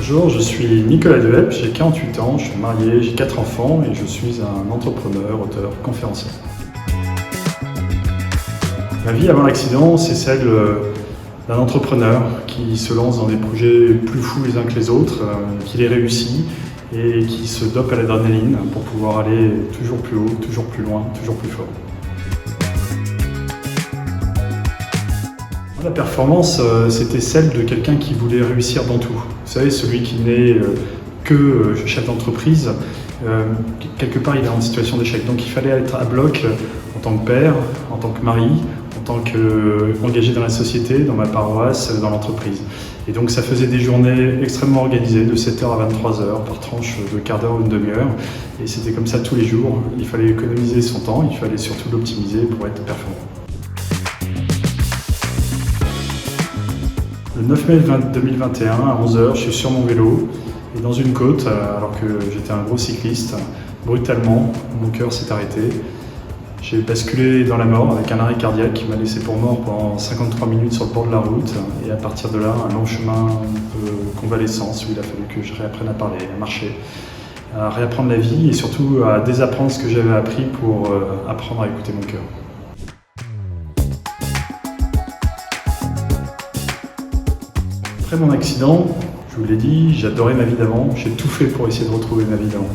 Bonjour, je suis Nicolas Deheppe, j'ai 48 ans, je suis marié, j'ai 4 enfants et je suis un entrepreneur, auteur, conférencier. Ma vie avant l'accident, c'est celle d'un entrepreneur qui se lance dans des projets plus fous les uns que les autres, qui les réussit et qui se dope à l'adrénaline pour pouvoir aller toujours plus haut, toujours plus loin, toujours plus fort. La performance, c'était celle de quelqu'un qui voulait réussir dans tout. Vous savez, celui qui n'est que chef d'entreprise, quelque part il est en situation d'échec. Donc il fallait être à bloc en tant que père, en tant que mari, en tant qu'engagé dans la société, dans ma paroisse, dans l'entreprise. Et donc ça faisait des journées extrêmement organisées, de 7h à 23h, par tranche de quart d'heure ou une demi-heure. Et c'était comme ça tous les jours. Il fallait économiser son temps, il fallait surtout l'optimiser pour être performant. Le 9 mai 2021, à 11h, je suis sur mon vélo et dans une côte, alors que j'étais un gros cycliste, brutalement, mon cœur s'est arrêté. J'ai basculé dans la mort avec un arrêt cardiaque qui m'a laissé pour mort pendant 53 minutes sur le bord de la route. Et à partir de là, un long chemin de convalescence où il a fallu que je réapprenne à parler, à marcher, à réapprendre la vie et surtout à désapprendre ce que j'avais appris pour apprendre à écouter mon cœur. Après mon accident, je vous l'ai dit, j'adorais ma vie d'avant, j'ai tout fait pour essayer de retrouver ma vie d'avant.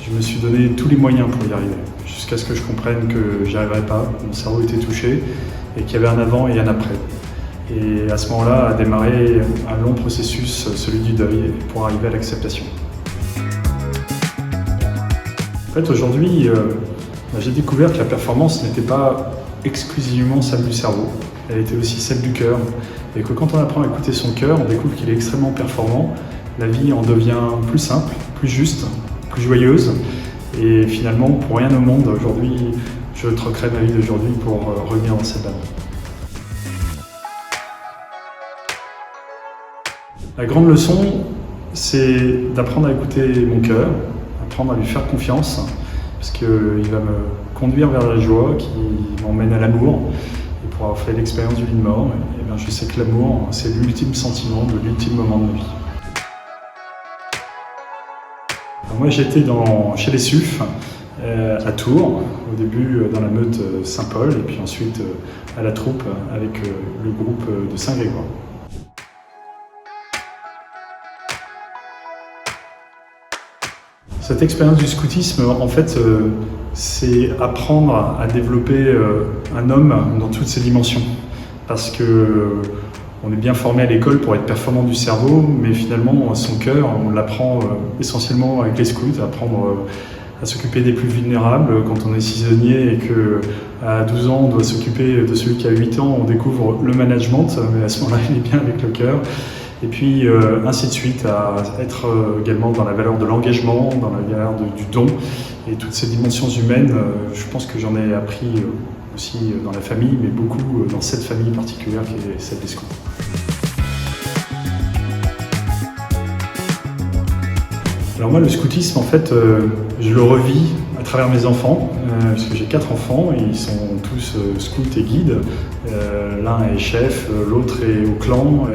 Je me suis donné tous les moyens pour y arriver, jusqu'à ce que je comprenne que j'y arriverais pas, mon cerveau était touché et qu'il y avait un avant et un après. Et à ce moment-là a démarré un long processus, celui du deuil, pour arriver à l'acceptation. En fait, aujourd'hui, j'ai découvert que la performance n'était pas exclusivement celle du cerveau, elle était aussi celle du cœur. Et que quand on apprend à écouter son cœur, on découvre qu'il est extrêmement performant. La vie en devient plus simple, plus juste, plus joyeuse. Et finalement, pour rien au monde, aujourd'hui, je troquerai ma vie d'aujourd'hui pour revenir dans cette dame. La grande leçon, c'est d'apprendre à écouter mon cœur, apprendre à lui faire confiance, parce qu'il va me conduire vers la joie qui m'emmène à l'amour. Et pour avoir fait l'expérience du lit de mort, je sais que l'amour, c'est l'ultime sentiment de l'ultime moment de ma vie. Alors moi, j'étais chez les SUF, à Tours, au début dans la meute Saint-Paul, et puis ensuite à la troupe avec le groupe de Saint-Grégoire. Cette expérience du scoutisme, en fait, c'est apprendre à développer un homme dans toutes ses dimensions. Parce qu'on est bien formé à l'école pour être performant du cerveau, mais finalement, son cœur, on l'apprend essentiellement avec les scouts, apprendre à s'occuper des plus vulnérables. Quand on est saisonnier et qu'à 12 ans, on doit s'occuper de celui qui a 8 ans, on découvre le management, mais à ce moment-là, il est bien avec le cœur. Et puis ainsi de suite, à être également dans la valeur de l'engagement, dans la valeur du don. Et toutes ces dimensions humaines, je pense que j'en ai appris aussi dans la famille, mais beaucoup dans cette famille particulière qui est celle des scouts. Alors moi, le scoutisme, en fait, je le revis à travers mes enfants, puisque j'ai 4 enfants, et ils sont tous scouts et guides. L'un est chef, l'autre est au clan,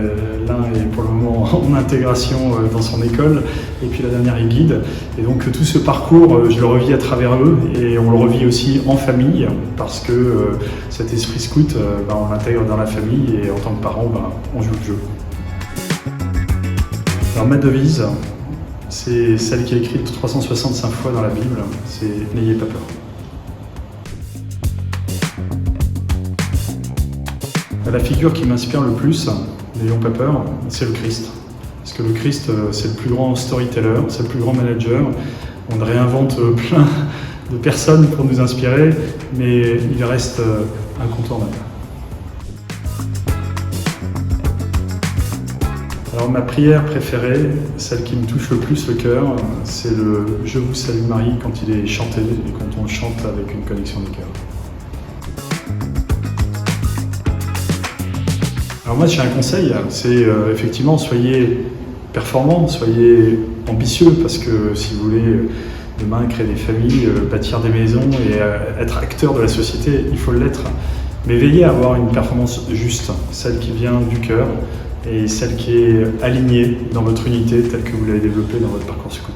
l'un est pour le moment en intégration dans son école, et puis la dernière est guide. Et donc tout ce parcours, je le revis à travers eux, et on le revit aussi en famille, parce que cet esprit scout, on l'intègre dans la famille, et en tant que parent, on joue le jeu. Alors ma devise, c'est celle qui est écrite 365 fois dans la Bible, c'est « N'ayez pas peur ». La figure qui m'inspire le plus, n'ayons pas peur, c'est le Christ. Parce que le Christ, c'est le plus grand storyteller, c'est le plus grand manager. On réinvente plein de personnes pour nous inspirer, mais il reste incontournable. Alors ma prière préférée, celle qui me touche le plus le cœur, c'est le « Je vous salue Marie » quand il est chanté et quand on le chante avec une connexion du cœur. Alors moi j'ai un conseil, c'est effectivement soyez performants, soyez ambitieux, parce que si vous voulez demain créer des familles, bâtir des maisons et être acteur de la société, il faut l'être. Mais veillez à avoir une performance juste, celle qui vient du cœur, et celle qui est alignée dans votre unité telle que vous l'avez développée dans votre parcours scout.